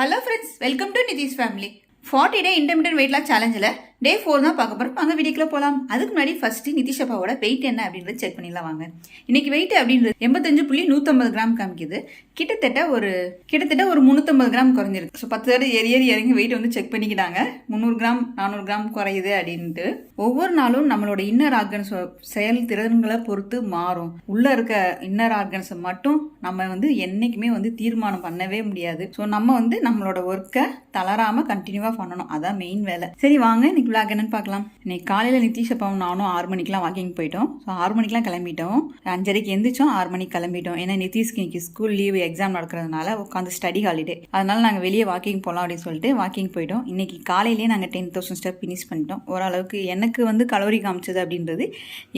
Hello friends, welcome to NithishFamily. 40 day intermittent weight loss challenge Day 4 தான் பார்க்க போறோம். வாங்க வீடியோக்குள்ள போலாம். அதுக்கு முன்னாடி ஃபர்ஸ்ட் நிதிஷ் அப்பாவோட வெயிட் என்ன அப்படிங்கறத செக் பண்ணிடலாம் வாங்க. இன்னைக்கு வெயிட் அப்படிங்கிறது 85.150 கிராம் காமிக்குது. கிட்டத்தட்ட ஒரு 350 கிராம் குறைஞ்சிருக்கு. ஸோ 10 தடவை ஏறி இறங்கி வெயிட் வந்து செக் பண்ணிக்கிட்டாங்க. 300 கிராம் 400 கிராம் குறையுது அப்படின்ட்டு. ஒவ்வொரு நாளும் நம்மளோட இன்னர் ஆர்கன்ஸ் செயல் திறன்களை பொறுத்து மாறும். உள்ள இருக்க இன்னர் ஆர்கன்ஸை மட்டும் நம்ம வந்து என்னைக்குமே வந்து தீர்மானம் பண்ணவே முடியாது. ஸோ நம்ம வந்து நம்மளோட ஒர்க்கை தளராம கண்டினியூவா பண்ணணும். அதான் மெயின் வேலை. சரி வாங்க இன்னைக்கு விளாக் என்னன்னு பார்க்கலாம். இன்னைக்கு காலையில் நிதிஷ் அப்பாவும் நானும் 6 மணிக்கெலாம் வாக்கிங் போயிட்டோம். ஸோ 6 மணிக்கெலாம் கிளம்பிட்டோம். 5:30க்கு எந்திரிச்சோம், 6 மணிக்கு கிளம்பிட்டோம். ஏன்னா நிதிஷ்க்கு இன்னைக்கு ஸ்கூல் லீவ் எக்ஸாம் நடக்கிறதுனால உட்காந்து ஸ்டடி ஹாலிடே. அதனால நாங்கள் வெளியே வாக்கிங் போகலாம் அப்படின்னு சொல்லிட்டு வாக்கிங் போயிட்டோம். இன்னைக்கு காலையிலேயே நாங்கள் 10,000 ஸ்டெப் ஃபினிஷ் பண்ணிட்டோம். ஓரளவுக்கு எனக்கு வந்து கலோரி காமிச்சது அப்படின்றது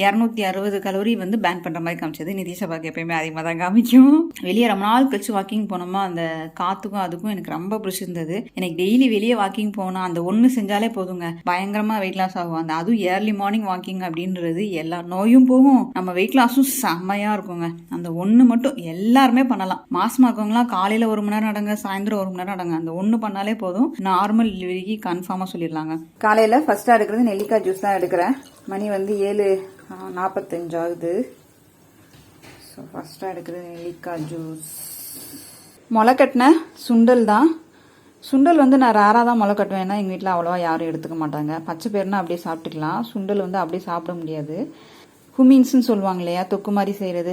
260 கலோரி வந்து பேன் பண்ணுற மாதிரி காமிச்சது. நிதிஷ் அப்பாவுக்கு எப்பயுமே அதிகமாக தான் காமிக்கும். வெளியே ரொம்ப நாள் கழிச்சு வாக்கிங் போனோமா, அந்த காற்றுக்கும் அதுக்கும் எனக்கு ரொம்ப பிடிச்சிருந்தது. எனக்கு டெய்லி வெளியே வாக்கிங் போனால் அந்த ஒன்று செஞ்சாலே போதுங்க, பயங்கரமாக வெயிட் லாஸ் ஆகும். அந்த அதுவும் ஏர்லி மார்னிங் வாக்கிங் அப்படின்றது எல்லா நோயும் போகும், நம்ம வெயிட் லாஸும் செம்மையாக இருக்குங்க. அந்த ஒன்று மட்டும் எல்லாருமே பண்ணலாம். மாசமாக இருக்கவங்களாம் காலையில் 1 மணி நேரம் நடங்க, சாயந்தரம் 1 மணி நேரம் நடங்க. அந்த ஒன்று பண்ணாலே போதும், நார்மல் டெலிவரிக்கு கன்ஃபார்மாக சொல்லிடலாங்க. காலையில் ஃபர்ஸ்ட்டாக எடுக்கிறது நெல்லிக்காய் ஜூஸ் தான் எடுக்கிறேன். மணி வந்து 7:45 ஆகுது. ஸோ ஃபர்ஸ்ட்டாக எடுக்கிறது நெல்லிக்காய் ஜூஸ். முளை கட்டின சுண்டல் தான். சுண்டல் வந்து நான் ரேராக தான் முளை கட்டுவேன். ஏன்னா எங்கள் வீட்டில் அவ்வளோவா யாரும் எடுத்துக்க மாட்டாங்க. பச்சை பேர்னா அப்படியே சாப்பிட்டுக்கலாம். சுண்டல் வந்து அப்படியே சாப்பிட முடியாது. ஹுமின்ஸ்ன்னு சொல்லுவாங்க இல்லையா, தொக்கு மாதிரி செய்கிறது.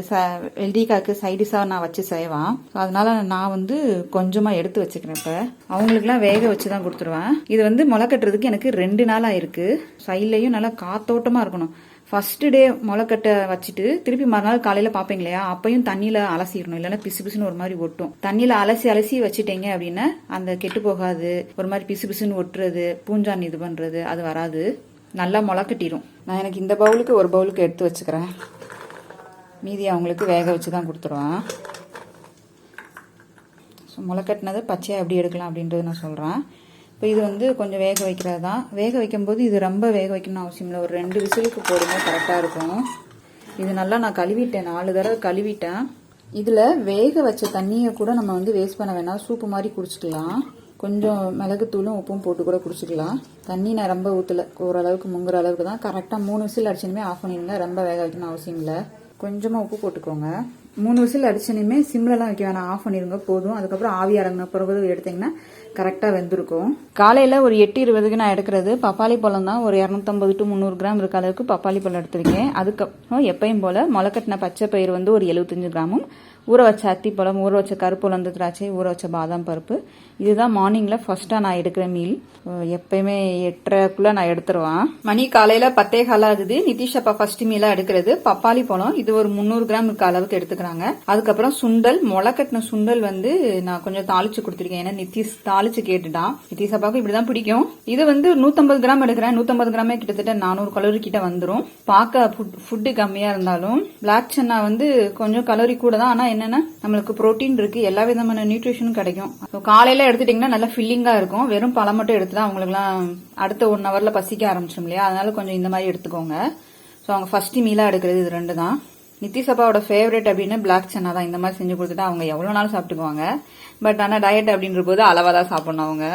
வெள்ளரிக்காய்க்கு சைடிஷாக நான் வச்சு செய்வேன். அதனால நான் வந்து கொஞ்சமாக எடுத்து வச்சுக்கிறேன். இப்போ அவங்களுக்குலாம் வேக வச்சு தான் கொடுத்துருவேன். இது வந்து முளை கட்டுறதுக்கு எனக்கு 2 நாள் ஆயிருக்கு. சைட்லையும் நல்லா காத்தோட்டமாக இருக்கணும். ஃபர்ஸ்ட் டே முளைக்கட்டை வச்சுட்டு திருப்பி மறுநாள் காலையில் பார்ப்பீங்க இல்லையா, அப்பையும் தண்ணியில் அலசிடணும். இல்லைன்னா பிசு பிசுன்னு ஒரு மாதிரி ஒட்டும். தண்ணியில் அலசி வச்சுட்டீங்க அப்படின்னா அந்த கெட்டு போகாது. ஒரு மாதிரி பிசு பிசுன்னு ஒட்டுறது, பூஞ்சான் இது பண்ணுறது அது வராது. நல்லா முளைக்கட்டிடும். நான் எனக்கு இந்த பவுலுக்கு ஒரு பவுலுக்கு எடுத்து வச்சுக்கிறேன். மீதி அவங்களுக்கு வேக வச்சு தான் கொடுத்துருவேன். ஸோ முளைக்கட்டினதை பச்சையாக எப்படி எடுக்கலாம் அப்படின்றது நான் சொல்கிறேன். இப்போ இது வந்து கொஞ்சம் வேக வைக்கிறது தான். வேக வைக்கும்போது இது ரொம்ப வேக வைக்கணும்னு அவசியம் இல்லை. ஒரு 2 விசிலுக்கு போடும்போது கரெக்டாக இருக்கும். இது நல்லா நான் கழுவிட்டேன், 4 தடவை கழுவிட்டேன். இதில் வேக வச்ச தண்ணியை கூட நம்ம வந்து வேஸ்ட் பண்ண வேணாம். சூப்பு மாதிரி குடிச்சிக்கலாம். கொஞ்சம் மிளகுத்தூளும் உப்பும் போட்டு கூட குடிச்சிக்கலாம். தண்ணி நான் ரொம்ப ஊற்றலை, ஓரளவுக்கு முங்குற அளவுக்கு தான். கரெக்டாக 3 விசில் அடிச்சனுமே ஆஃப் பண்ணிடுங்க. ரொம்ப வேக வைக்கணும் அவசியம் இல்லை. கொஞ்சமாக உப்பு போட்டுக்கோங்க. 3 விசில் அடிச்சனையுமே சிம்லலாம் வைக்க வேணாம், ஆஃப் பண்ணிடுங்க போதும். அதுக்கப்புறம் ஆவி இறங்கின பிறகு எடுத்தீங்கன்னா கரெக்டாக வெந்திருக்கும். காலையில் ஒரு 8:20க்கு நான் எடுக்கிறது பப்பாளி பழம் தான். ஒரு 250 to 300 கிராம் இருக்க அளவுக்கு பப்பாளி பழம் எடுத்திருக்கேன். அதுக்கப்புறம் எப்பயும் போல் முளைக்கட்டின பச்சை பயிர் வந்து ஒரு 75 கிராமும், ஊற வச்ச அத்திப்பழம், ஊற வச்ச கருப்பு உலர்ந்த திராட்சை, ஊற வச்ச பாதாம் பருப்பு. இதுதான் மார்னிங்கில் ஃபர்ஸ்ட்டாக நான் எடுக்கிற மீல். எப்பயுமே 8:30க்குள்ளே நான் எடுத்துருவேன். மணி காலையில் 10:15 ஆகுது. நிதிஷ் அப்பா ஃபர்ஸ்ட் மீலாக எடுக்கிறது பப்பாளி பழம். இது ஒரு 300 கிராம் இருக்க அளவுக்கு எடுத்துக்கிறாங்க. அதுக்கப்புறம் சுண்டல், முளைக்கட்டின சுண்டல் வந்து நான் கொஞ்சம் தாளிச்சு கொடுத்துருக்கேன். ஏன்னா நிதிஷ் தாளிச்சு கேட்டுட்டான். நிதிஷ் அப்பாவுக்கு இப்படிதான் பிடிக்கும். இது வந்து 150 கிராம் எடுக்கிறேன். 150 கிராமே கிட்டத்தட்ட 400 கலோரி கிட்ட வந்துடும். பார்க்க ஃபுட்டு கம்மியாக இருந்தாலும் பிளாக் சன்னா வந்து கொஞ்சம் கலோரி கூட தான். ஆனால் என்னன்னா நம்மளுக்கு புரோட்டீன் இருக்கு, எல்லா விதமான நியூட்ரிஷனும் கிடைக்கும். காலையில எடுத்துட்டீங்கன்னா நல்லா ஃபில்லிங்கா இருக்கும். வெறும் பழம் மட்டும் எடுத்துதான் அவங்களுக்குலாம் அடுத்த 1 ஹவர்ல பசிக்க ஆரம்பிச்சிடும் இல்லையா, அதனால கொஞ்சம் இந்த மாதிரி எடுத்துக்கோங்க. ஸோ அவங்க ஃபர்ஸ்ட் மீலா எடுக்கிறது இது 2 தான். நிதிஷ் அப்பாவோட ஃபேவரட் அப்படின்னு பிளாக் சன்னா தான். இந்த மாதிரி செஞ்சு கொடுத்துட்டா அவங்க எவ்வளவு நாள் சாப்பிட்டுக்குவாங்க. பட் ஆனால் டயட் அப்படின்ற போது அளவா தான் சாப்பிடணும் அவங்க.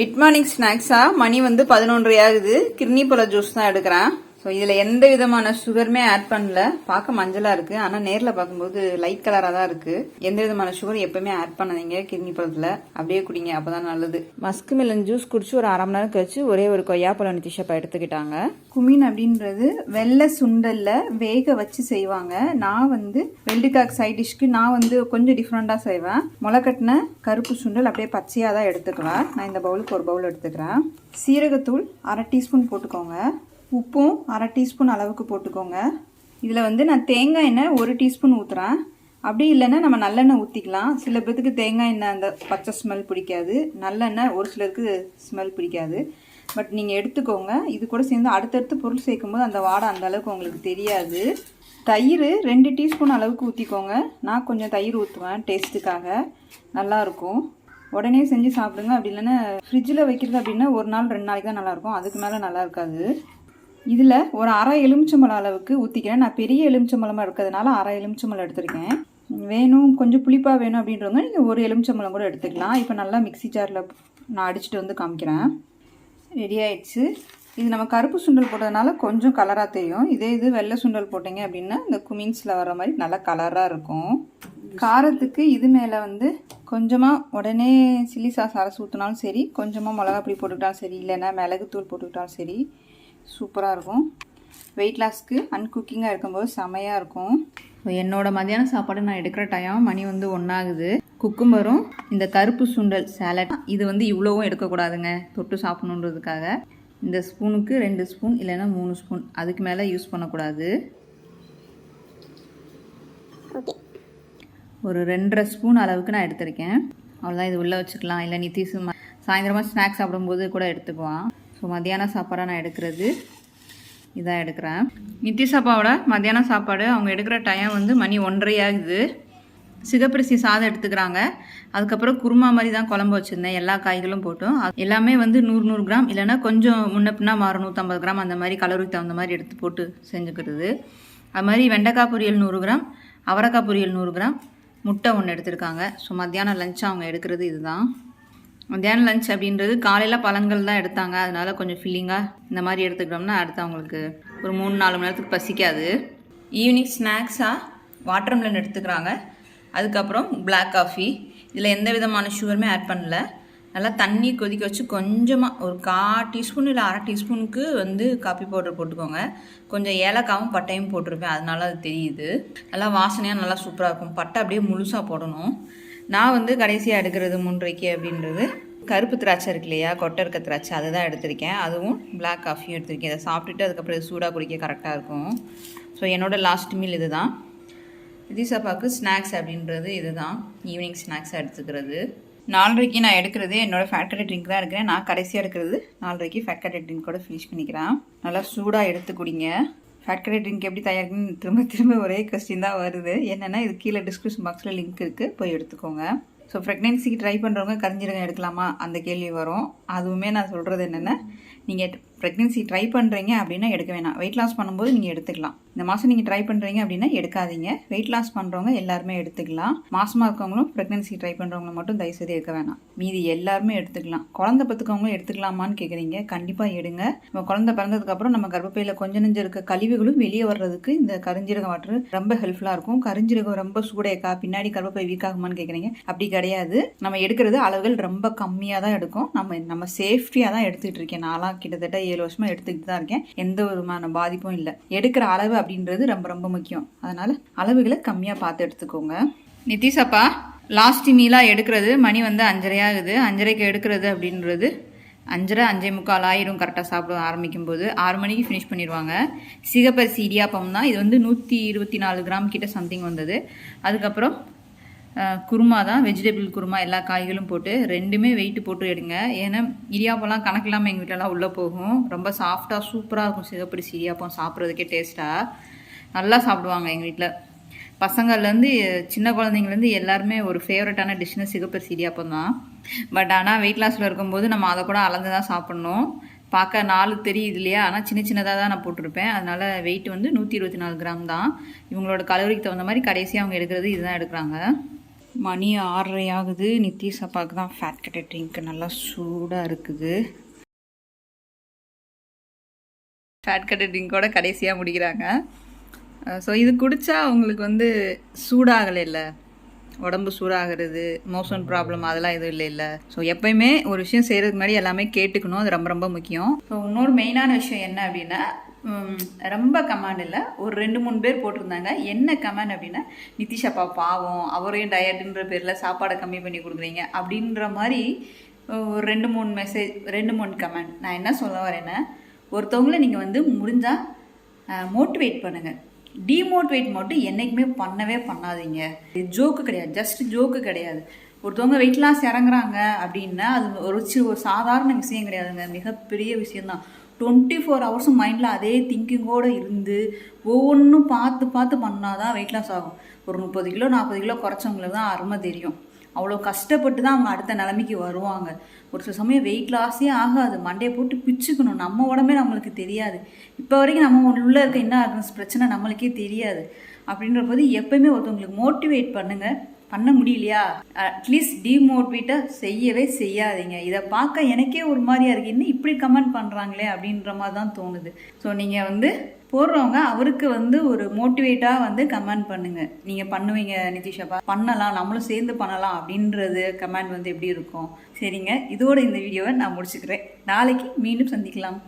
மிட் மார்னிங் ஸ்நாக்ஸா மணி வந்து 11:30 ஆகுது. கிர்னி பழ ஜூஸ் தான் எடுக்கிறேன். ஸோ இதில் எந்த விதமான சுகருமே ஆட் பண்ணல. பார்க்க மஞ்சளாக இருக்கு, ஆனால் நேரில் பார்க்கும்போது லைட் கலராக தான் இருக்கு. எந்த விதமான சுகர் எப்பவுமே ஆட் பண்ணாதீங்க கிர்னி பழத்தில். அப்படியே குடிங்க, அப்போதான் நல்லது. மஸ்க் மெலன் ஜூஸ் குடிச்சு ஒரு 1/2 மணி நேரம் கழிச்சு ஒரே ஒரு கொய்யாப்பழம் நிதிஷ் அப்பா எடுத்துக்கிட்டாங்க. குமீன் அப்படின்றது வெள்ளை சுண்டல்ல வேக வச்சு செய்வாங்க. நான் வந்து வெள்ளரிக்காய் சைட் டிஷ்க்கு நான் வந்து கொஞ்சம் டிஃப்ரெண்டாக செய்வேன். முளைக்கட்டின கருப்பு சுண்டல் அப்படியே பச்சையாக தான் எடுத்துக்குவேன். நான் இந்த பவுலுக்கு ஒரு பவுல் எடுத்துக்கிறேன். சீரகத்தூள் 1/2 டீஸ்பூன் போட்டுக்கோங்க. உப்பும் 1/2 டீஸ்பூன் அளவுக்கு போட்டுக்கோங்க. இதில் வந்து நான் தேங்காய் எண்ணெய் 1 டீஸ்பூன் ஊற்றுறேன். அப்படி இல்லைன்னா நம்ம நல்லெண்ணெய் ஊற்றிக்கலாம். சில பேருக்கு தேங்காய் எண்ணெய் அந்த பச்சை ஸ்மெல் பிடிக்காது, நல்லெண்ணெய் ஒரு சிலருக்கு ஸ்மெல் பிடிக்காது. பட் நீங்கள் எடுத்துக்கோங்க. இது கூட சேர்ந்து அடுத்தடுத்து பொருள் சேர்க்கும்போது அந்த வாடை அந்த அளவுக்கு உங்களுக்கு தெரியாது. தயிர் 2 டீஸ்பூன் அளவுக்கு ஊற்றிக்கோங்க. நான் கொஞ்சம் தயிர் ஊற்றுவேன் டேஸ்ட்டுக்காக, நல்லாயிருக்கும். உடனே செஞ்சு சாப்பிடுங்க. அப்படி இல்லைன்னா ஃப்ரிட்ஜில் வைக்கிறது அப்படின்னா 1 நாள் 2 நாளைக்கு தான் நல்லாயிருக்கும், அதுக்கு மேலே நல்லா இருக்காது. இதில் ஒரு 1/2 எலுமிச்சம்பழம் அளவுக்கு ஊற்றிக்கிறேன். நான் பெரிய எலுமிச்சம்பழமாக இருக்கிறதுனால 1/2 எலுமிச்சம்பழம் எடுத்திருக்கேன். வேணும் கொஞ்சம் புளிப்பாக வேணும் அப்படின்றவங்க நீங்கள் ஒரு எலுமிச்சம்பழம் கூட எடுத்துக்கலாம். இப்போ நல்லா மிக்ஸி ஜாரில் நான் அடிச்சுட்டு வந்து காமிக்கிறேன். ரெடி ஆயிடுச்சு. இது நம்ம கருப்பு சுண்டல் போட்டதுனால கொஞ்சம் கலராக தெரியும். இது வெள்ளை சுண்டல் போட்டிங்க அப்படின்னா இந்த குமின்ஸில் வர மாதிரி நல்லா கலராக இருக்கும். காரத்துக்கு இது மேலே வந்து கொஞ்சமாக உடனே சில்லி சாஸ் அரைச்சி ஊற்றினாலும் சரி, கொஞ்சமாக மிளகாப்பொடி போட்டுக்கிட்டாலும் சரி, இல்லைன்னா மிளகுத்தூள் போட்டுக்கிட்டாலும் சரி, சூப்பராக இருக்கும். வெயிட் லாஸ்க்கு அன்குக்கிங்காக இருக்கும்போது செமையாக இருக்கும். என்னோடய மதியான சாப்பாடு நான் எடுக்கிற டைம் மணி வந்து 1 ஆகுது. குக்கும்பரும் இந்த கருப்பு சுண்டல் சாலட் இது வந்து இவ்வளவும் எடுக்கக்கூடாதுங்க தொட்டு சாப்பிடணுன்றதுக்காக. இந்த ஸ்பூனுக்கு 2 ஸ்பூன் இல்லைன்னா 3 ஸ்பூன், அதுக்கு மேலே யூஸ் பண்ணக்கூடாது. ஒரு 2.5 ஸ்பூன் அளவுக்கு நான் எடுத்திருக்கேன். அவ்வளோதான். இது உள்ளே வச்சுக்கலாம். இல்லை நிதிஷ் சாயந்தரமாக ஸ்நாக்ஸ் சாப்பிடும்போது கூட எடுத்துக்குவான். ஸோ மத்தியான சாப்பாடாக நான் எடுக்கிறது இதான் எடுக்கிறேன். நிதிஷ் அப்பாவோட மத்தியான சாப்பாடு அவங்க எடுக்கிற டைம் வந்து மணி 1:30 ஆகுது. சிகப்பரிசி சாதம் எடுத்துக்கிறாங்க. அதுக்கப்புறம் குருமா மாதிரி தான் குழம்பு வச்சுருந்தேன், எல்லா காய்களும் போட்டோம். எல்லாமே வந்து 100 கிராம் இல்லைன்னா கொஞ்சம் முன்ன பின்னா மாறும், 150 கிராம் அந்த மாதிரி கலருக்கு தகுந்த மாதிரி எடுத்து போட்டு செஞ்சுக்கிறது. அது மாதிரி வெண்டைக்காய் பொரியல் 100 கிராம், அவரைக்காய் பொரியல் 100 கிராம், முட்டை 1 எடுத்திருக்காங்க. ஸோ மத்தியானம் லஞ்ச் அவங்க எடுக்கிறது இதுதான். மத்தியானம் லஞ்ச் அப்படின்றது காலையில் பழங்கள் தான் எடுத்தாங்க. அதனால கொஞ்சம் ஃபில்லிங்காக இந்த மாதிரி எடுத்துக்கிட்டோம்னா அடுத்து அவங்களுக்கு ஒரு 3-4 மணி நேரத்துக்கு பசிக்காது. ஈவினிங் ஸ்நாக்ஸாக வாட்டர்மெலன் எடுத்துக்கிறாங்க. அதுக்கப்புறம் பிளாக் காஃபி. இதில் எந்த விதமான சுகருமே ஆட் பண்ணல. நல்லா தண்ணி கொதிக்க வச்சு கொஞ்சமாக ஒரு 1/4 டீஸ்பூன் இல்லை 1/2 டீஸ்பூனுக்கு வந்து காஃபி பவுடர் போட்டுக்கோங்க. கொஞ்சம் ஏலக்காவும் பட்டையும் போட்டிருப்பேன், அதனால அது தெரியுது. நல்லா வாசனையாக நல்லா சூப்பராக இருக்கும். பட்டை அப்படியே முழுசாக போடணும். நான் வந்து கடைசியாக எடுக்கிறது 3:30 அப்படின்றது கருப்பு திராட்சை இருக்கு இல்லையா, கொட்டை இருக்க திராட்சை, அதை தான் எடுத்திருக்கேன். அதுவும் பிளாக் காஃபியும் எடுத்திருக்கேன். இதை சாப்பிட்டுட்டு அதுக்கப்புறம் இது சூடாக குடிக்க கரெக்டாக இருக்கும். ஸோ என்னோடய லாஸ்ட் மீல் இது தான். நிதிஷாப்பாவுக்கு ஸ்நாக்ஸ் அப்படின்றது இது தான், ஈவினிங் ஸ்நாக்ஸாக எடுத்துக்கிறது. 4:30 நான் எடுக்கிறது என்னோடய ஃபேட் கட்டட் ட்ரிங்க் தான் எடுக்கிறேன். நான் கடைசியாக எடுக்கிறது 4:30 ஃபேட் கட்டட் ட்ரிங்க் கூட ஃபினிஷ் பண்ணிக்கிறேன். நல்லா சூடாக எடுத்து குடிங்க. ஃபேட் கட்டட் ட்ரிங்க் எப்படி தயாரிக்கணும்னு திரும்ப ஒரே கொஸ்டின் தான் வருது. என்னென்னா இது கீழே டிஸ்கிரிப்ஷன் பாக்ஸில் லிங்க் இருக்குது, போய் எடுத்துக்கோங்க. ஸோ ப்ரெக்னென்சிக்கு ட்ரை பண்ணுறவங்க கரிஞ்சீரகம் எடுக்கலாமா அந்த கேள்வி வரும். அதுவுமே நான் சொல்கிறது என்னென்னா, நீங்கள் ப்ரெக்னென்சி ட்ரை பண்ணுறீங்க அப்படின்னா எடுக்க வேணாம். வெயிட் லாஸ் பண்ணும்போது நீங்கள் எடுத்துக்கலாம். இந்த மாதம் நீங்கள் ட்ரை பண்ணுறீங்க அப்படின்னா எடுக்காதீங்க. வெயிட் லாஸ் பண்ணுறவங்க எல்லாருமே எடுத்துக்கலாம். மாசமாக இருக்கவங்களும் ப்ரெக்னென்சி ட்ரை பண்ணுறவங்களும் மட்டும் தயவுசெய்து எடுக்க வேணாம். மீதி எல்லாருமே எடுத்துக்கலாம். குழந்தை பத்துக்கவங்களும் எடுத்துக்கலாமான்னு கேட்குறீங்க. கண்டிப்பாக எடுங்க. நம்ம குழந்தை பிறந்ததுக்கப்புறம் நம்ம கர்ப்பப்பையில் கொஞ்சம் நெஞ்சு இருக்க கழிவுகளும் வெளியே வர்றதுக்கு இந்த கரிஞ்சீரகம் வாட்டர் ரொம்ப ஹெல்ப்ஃபுல்லாக இருக்கும். கரிஞ்சீரகம் ரொம்ப சூடேக்கா பின்னாடி கர்ப்பப்பை வீக் ஆகுமான்னு கேட்குறீங்க. அப்படி கிடையாது. நம்ம எடுக்கிறது அளவுகள் ரொம்ப கம்மியாக தான் எடுக்கும். நம்ம சேஃப்டியாக தான் எடுத்துக்கிட்டு இருக்கேன். நான்லாம் கிட்டத்தட்ட 7 வருஷமா எடுத்துக்கிட்டு தான் இருக்கேன். எந்த விதமான பாதிப்பும் இல்லை. எடுக்கிற அளவு அப்படின்றது ரொம்ப ரொம்ப முக்கியம். அதனால அளவுகளை கம்மியாக பார்த்து எடுத்துக்கோங்க. நிதிஷ் அப்பா லாஸ்ட் மீலாக எடுக்கிறது மணி வந்து 5:30 ஆகுது. 5:30க்கு எடுக்கிறது அப்படின்றது 5:30 5:45 ஆயிரும் கரெக்டாக சாப்பிட ஆரம்பிக்கும் போது. 6 மணிக்கு ஃபினிஷ் பண்ணிடுவாங்க. சிகப்பரிசி இடியாப்பம் தான். இது வந்து 124 கிராம் கிட்ட சம்திங் வந்தது. அதுக்கப்புறம் குருமா தான், வெஜிடபிள் குருமா, எல்லா காய்களும் போட்டு 2மே வெயிட்டு போட்டு எடுங்க. ஏன்னா இடியாப்பம்லாம் கணக்கு இல்லாமல் எங்கள் வீட்டிலலாம் உள்ளே போகும். ரொம்ப சாஃப்டாக சூப்பராக இருக்கும் சிகப்பரிசி இடியாப்பம். சாப்பிட்றதுக்கே டேஸ்ட்டாக நல்லா சாப்பிடுவாங்க எங்கள் வீட்டில். பசங்கள்லேருந்து சின்ன குழந்தைங்கலேருந்து எல்லாருமே ஒரு ஃபேவரட்டான டிஷ்னு சிகப்பரிசி இடியாப்பம் தான். பட் ஆனால் வெயிட் லாஸில் இருக்கும்போது நம்ம அதை கூட அளந்து தான் சாப்பிட்ணும். பார்க்க 4 தெரியுது இல்லையா, ஆனால் சின்ன சின்னதாக தான் நான் போட்டிருப்பேன். அதனால் வெயிட் வந்து 124 கிராம் தான். இவங்களோட கலோரிக்கு தகுந்த மாதிரி கடைசியாக அவங்க எடுக்கிறது இதுதான் எடுக்கிறாங்க. மணி 6:30 ஆகுது. நிதிஷ் அப்பாவுக்கு தான் ஃபேட் கட்டட் ட்ரிங்க் நல்லா சூடாக இருக்குது. ஃபேட் கட்டட் ட்ரிங்கோட கடைசியாக முடிக்கிறாங்க. ஸோ இது குடித்தா அவங்களுக்கு வந்து சூடாகலை இல்லை, உடம்பு சூடாகிறது, மோஷன் ப்ராப்ளம் அதெல்லாம் எதுவும் இல்லை. ஸோ எப்பயுமே ஒரு விஷயம் செய்கிறதுக்கு முன்னாடி எல்லாமே கேட்டுக்கணும். அது ரொம்ப ரொம்ப முக்கியம். ஸோ இன்னொரு மெயினான விஷயம் என்ன அப்படின்னா, ரொம்ப கமெண்ட் இல்லை, ஒரு 2-3 பேர் போட்டிருந்தாங்க. என்ன கமெண்ட் அப்படின்னா, நிதிஷ் அப்பா பாவம், அவரையும் டயட்டுன்ற பேரில் சாப்பாடை கம்மி பண்ணி கொடுக்குறீங்க அப்படின்ற மாதிரி ஒரு 2-3 மெசேஜ், 2-3 கமெண்ட். நான் என்ன சொல்ல வரேன்னா, ஒருத்தவங்களை நீங்கள் வந்து முடிஞ்சால் மோட்டிவேட் பண்ணுங்கள். டிமோட்டிவேட் மட்டும் என்றைக்குமே பண்ணவே பண்ணாதீங்க. இது ஜோக்கு கிடையாது, ஜஸ்ட் ஜோக்கு கிடையாது. ஒருத்தவங்க வெயிட் லாஸ் இறங்குறாங்க அப்படின்னா அது ஒரு சாதாரண விஷயம் கிடையாதுங்க, மிகப்பெரிய விஷயந்தான். 24 ஹவர்ஸும் மைண்டில் அதே திங்கிங்கோடு இருந்து ஒவ்வொன்றும் பார்த்து பார்த்து பண்ணால் தான் வெயிட் லாஸ் ஆகும். ஒரு 30 கிலோ 40 கிலோ குறைச்சவங்களுக்கு தான் அருமை தெரியும். அவ்வளோ கஷ்டப்பட்டு தான் அவங்க அடுத்த நிலைமைக்கு வருவாங்க. ஒரு சில சமயம் வெயிட் லாஸே ஆகாது, மண்டையை போட்டு பிச்சுக்கணும். நம்ம உடம்பே நம்மளுக்கு தெரியாது. இப்போ வரைக்கும் நம்ம உள்ளே இருக்க என்ன பிரச்சனை நம்மளுக்கே தெரியாது. அப்படின்ற போது எப்பயுமே ஒருத்தவங்களுக்கு மோட்டிவேட் பண்ணுங்கள். பண்ண முடியலையா அட்லீஸ்ட் டிமோட்டிவேட்டாக செய்யவே செய்யாதீங்க. இதை பார்க்க எனக்கே ஒரு மாதிரியா இருக்குது, இன்னும் இப்படி கமெண்ட் பண்ணுறாங்களே அப்படின்ற மாதிரி தான் தோணுது. ஸோ நீங்கள் வந்து போடுறவங்க அவருக்கு வந்து ஒரு மோட்டிவேட்டாக வந்து கமெண்ட் பண்ணுங்கள். நீங்கள் பண்ணுவீங்க நிதிஷப்பா, பண்ணலாம், நம்மளும் சேர்ந்து பண்ணலாம் அப்படின்றது கமெண்ட் வந்து எப்படி இருக்கும். சரிங்க, இதோட இந்த வீடியோவை நான் முடிச்சுக்கிறேன். நாளைக்கு மீண்டும் சந்திக்கலாம்.